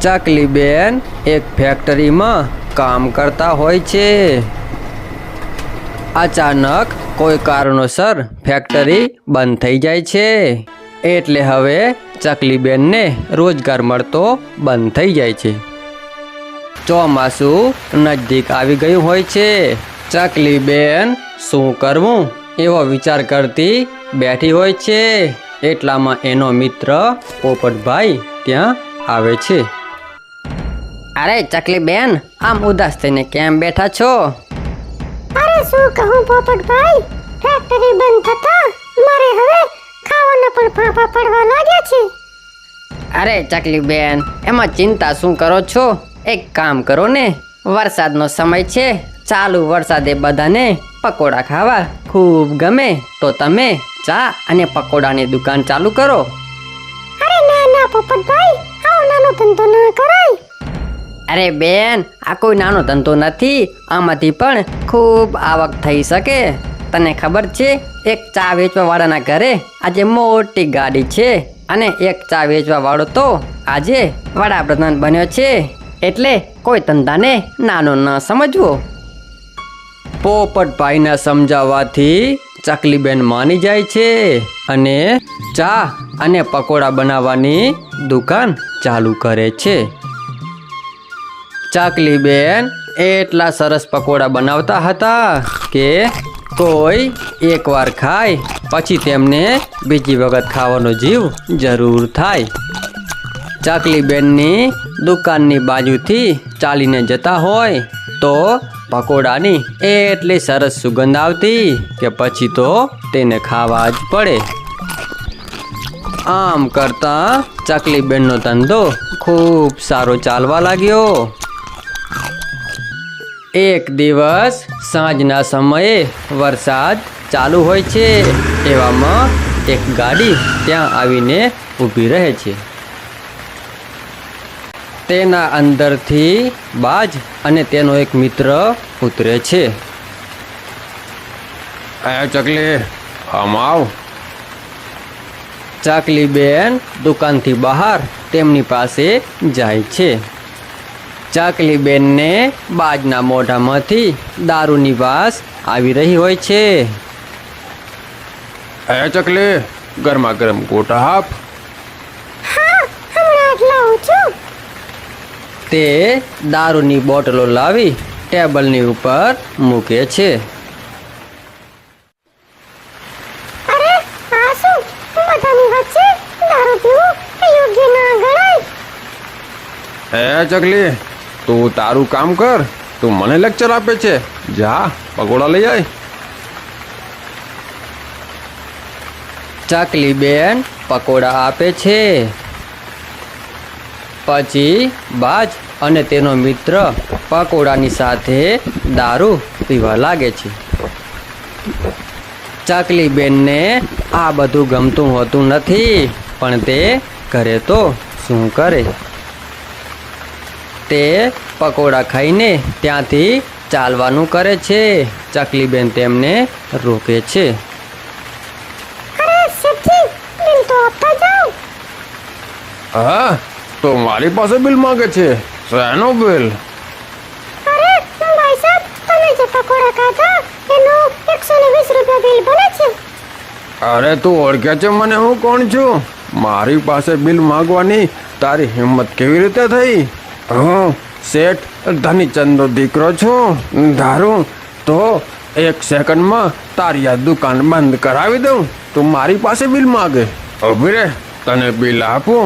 ચકલીબેન એક ફેક્ટરીમાં કામ કરતા હોય છે। અચાનક કોઈ કારણોસર ફેક્ટરી બંધ થઈ જાય છે, એટલે હવે ચકલીબેનને રોજગાર મળતો બંધ થઈ જાય છે। ચોમાસું નજીક આવી ગયું હોય છે। ચકલીબેન શું કરવું એવો વિચાર કરતી બેઠી હોય છે। એટલામાં એનો મિત્ર પોપટભાઈ ત્યાં આવે છે। અરે ચકલીબેન, આમ ઉદાસ થઈને કેમ બેઠા છો? અરે શું કહું પોપટભાઈ, ફેક્ટરી બંધ થતા મારે હવે ખાવાના પણ ફાંફા પડવા લાગ્યા છે। અરે ચકલીબેન, એમાં ચિંતા શું કરો છો? એક કામ કરો ને, વરસાદનો સમય છે, ચાલુ વરસાદે બધાને પકોડા ખાવા ખૂબ ગમે, તો તમે ચા અને પકોડાની દુકાન ચાલુ કરો। અરે ના ના પોપટભાઈ, આવો નાનો ધંધો ના કરાય। અરે બેન, આ કોઈ નાનો ધંધો નથી, આમાંથી પણ ખૂબ આવક થઈ શકે। તને ખબર છે, એક ચા વેચવા વાળાના ઘરે આજે મોટી ગાડી છે, અને એક ચા વેચવા વાળો તો આજે વડાપ્રધાન બન્યો છે। એટલે કોઈ ધંધાને નાનો ન સમજવો। પોપટભાઈના સમજાવવાથી ચકલીબેન માની જાય છે અને ચા અને પકોડા બનાવવાની દુકાન ચાલુ કરે છે। ચકલીબેન એટલા સરસ પકોડા બનાવતા હતા કે કોઈ એકવાર ખાય પછી તેમને બીજી વખત ખાવાનો જીવ જરૂર થાય। ચકલીબેનની દુકાનની બાજુથી ચાલીને જતા હોય તો પકોડાની એટલી સરસ સુગંધ આવતી કે પછી તો તેને ખાવા જ પડે। આમ કરતા ચકલીબેનનો ધંધો ખૂબ સારો ચાલવા લાગ્યો। એક દિવસ સાંજના સમયે વરસાદ ચાલુ હોય છે, એવામાં એક ગાડી ત્યાં આવીને ઊભી રહે છે। તેના અંદરથી બાજ અને તેનો એક મિત્ર ઉતરે છે। ચકલી, આમ આવ। ચકલીબેન દુકાનથી બહાર તેમની પાસે જાય છે। ચકલીબેનને બાજના મોઢામાંથી દારૂની વાસ આવી રહી હોય છે। ચકલી, ગરમા ગરમ ગોટા આપ। હા, હમણાં જ લાવું છું। તે દારૂની બોટલો લાવી ટેબલની ઉપર મૂકે છે। અરે આ શું, બધાની વચ્ચે દારૂ પીવું એ યોગ્ય ના ગણાય। ચકલી, તું તારું કામ કર, તું મને લેક્ચર આપે છે। જા પકોડા લઈ આય। ચકલીબેન પકોડા આપે છે। પછી બાજ અને તેનો મિત્ર પકોડાની સાથે દારૂ પીવા લાગે છે। ચકલીબેનને આ બધું ગમતું હોતું નથી, પણ તે કરે તો શું કરે। તે પકોડા ખાઈને ત્યાંથી ચાલવાનું કરે છે। ચકલીબેન તેમને રોકે છે। અરે શેઠજી, બિલ તો આપતા જાઓ। હા, તો મારી પાસે બિલ માંગે છે। શેનો બિલ? અરે ભાઈ સાહેબ, તમે જે પકોડા ખાધા એનો 120 રૂપિયા બિલ બને છે। અરે તું ઓળખે છે મને, હું કોણ છું? મારી પાસે બિલ માંગવાની તારી હિંમત કેવી રીતે થઈ? હું શેઠ ધનીચંદનો દીકરો છું। ધારું તો 1 સેકન્ડમાં તારી આ દુકાન બંધ કરાવી દઉં। તું મારી પાસે બિલ માંગે? ઊભી રે, તને બિલ આપું।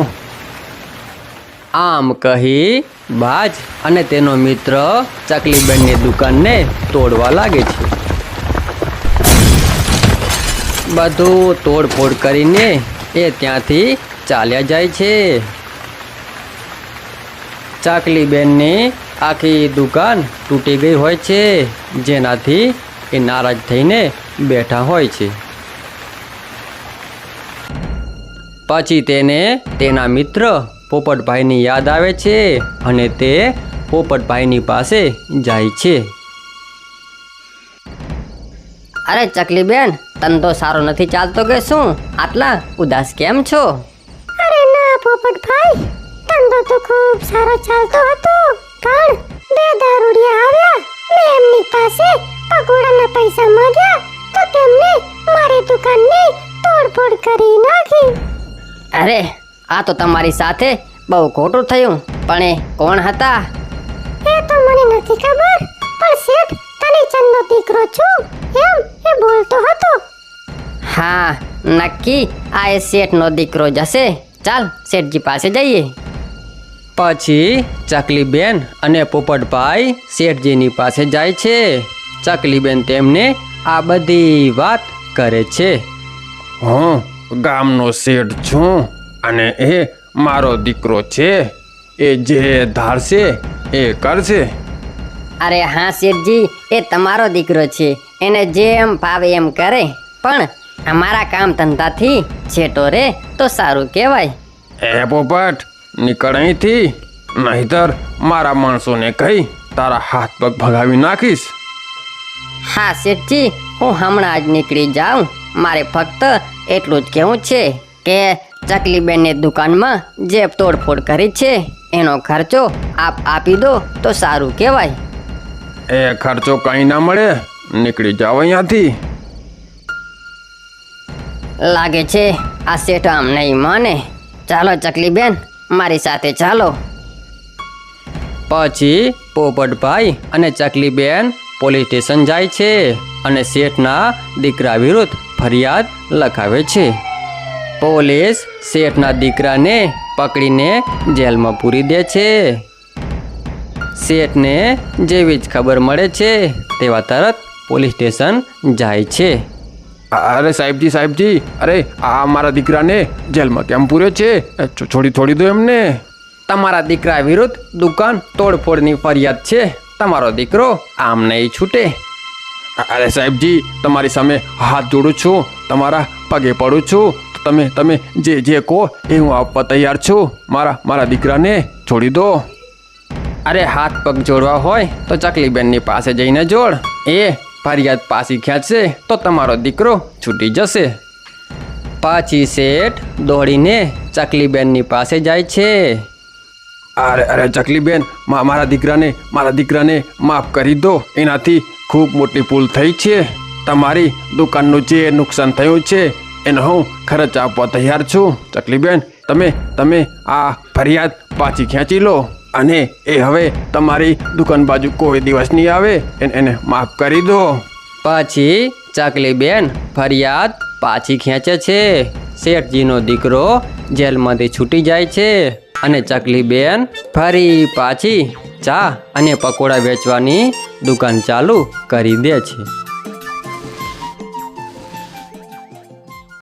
આમ કહી બાજ અને તેનો મિત્ર ચકલીબેનની દુકાનને તોડવા લાગે છે। બધું તોડફોડ કરીને એ ત્યાંથી ચાલ્યા જાય છે। ચકલીબેનની આખી દુકાન તૂટી ગઈ હોય છે, જેનાથી એ નારાજ થઈને બેઠા હોય છે। પછી તેને તેના મિત્ર પોપટભાઈની યાદ આવે છે અને તે પોપટભાઈની પાસે જાય છે। અરે ચકલીબેન, ધંધો સારો નથી ચાલતો કે શું? આટલા ઉદાસ કેમ છો? અરે ના પોપટભાઈ, ધંધો તો ખૂબ સારો ચાલતો હતો, પણ બે દારૂડિયા આવ્યા ને એમની પાસે પકોડાના પૈસા માંગ્યા તો તેમને મારી દુકાનની તોડફોડ કરી નાખી. અરે આ તો તમારી સાથે બહુ ખોટું થયું, પણ એ કોણ હતા? એ તો મને નથી ખબર, પણ શેઠ ધનીચંદનો દીકરો છું એમ એ બોલતો હતો. હા, નક્કી આ એ શેઠનો દીકરો જ હશે. ચાલ શેઠજી પાસે જઈએ. પછી ચકલીબેન અને પોપટભાઈ શેઠજીની પાસે જાય છે. ચકલીબેન તેમને આ બધી વાત કરે છે. હું ગામનો શેઠ છું અને એ મારો દીકરો છે. એ જે ધારશે એ કરશે. અરે હા શેઠજી, એ તમારો દીકરો છે, એને જેમ ભાવે એમ કરે, પણ અમારા કામ ધંધાથી છેટો રે તો સારું કહેવાય. એ પોપટ, નીકળ અહીંથી, નહીતર મારા માણસોને કહી તારા હાથ પગ ભગાવી નાખીશ. હા શેઠજી, હું હમણાં જ નીકળી જાઉં. મારે ફક્ત એટલું જ કહેવું છે કે ચકલીબેનની દુકાનમાં જે તોડફોડ કરી છે એનો ખર્ચો આપ આપી દો તો સારું કહેવાય. એ ખર્ચો કંઈ ના મળે, નીકળી જાઓ અહીંયાથી. લાગે છે આ શેઠ આમ નહીં માને. ચાલો ચકલીબેન, મારી સાથે ચાલો. પછી પોપટભાઈ અને ચકલીબેન પોલીસ સ્ટેશન જાય છે અને શેઠના દીકરા વિરુદ્ધ ફરિયાદ લખાવે છે. પોલીસ શેઠના દીકરાને પકડીને જેલમાં પૂરી દે છે. શેઠને જેવી જ ખબર મળે છે તેવા તરત પોલીસ સ્ટેશન જાય છે. અરે સાહેબજી, અરે આ મારા દીકરાને જેલમાં કેમ પૂર્યો છે? છોડી દો એમને. તમારા દીકરા વિરુદ્ધ દુકાન તોડફોડની ફરિયાદ છે. તમારો દીકરો આમ નહીં છૂટે. અરે સાહેબજી, તમારી સામે હાથ જોડું છું, તમારા પગે પડું છું. તમે જે કહો એ હું આપવા તૈયાર છું. મારા દીકરાને છોડી દો. અરે હાથ પગ જોડવા હોય તો ચકલીબેનની પાસે જઈને જોડ. એ ફરિયાદ પાછી ખેંચશે તો તમારો દીકરો છૂટી જશે. પાછી શેઠ દોડીને ચકલીબેનની પાસે જાય છે. અરે ચકલીબેન, મારા દીકરાને માફ કરી દો. એનાથી ખૂબ મોટી ભૂલ થઈ છે. તમારી દુકાનનું જે નુકસાન થયું છે એનો હું ખર્ચ આપવા તૈયાર છું. ચકલીબેન, તમે આ ફરિયાદ પાછી ખેંચી લો અને એ હવે તમારી દુકાન બાજુ કોઈ દિવસ નહીં આવે. એને માફ કરી દો. પછી ચકલીબેન ફરિયાદ પાછી ખેંચે છે. શેઠજીનો દીકરો જેલમાંથી છૂટી જાય છે અને ચકલીબેન ફરી પાછી ચા અને પકોડા વેચવાની દુકાન ચાલુ કરી દે છે.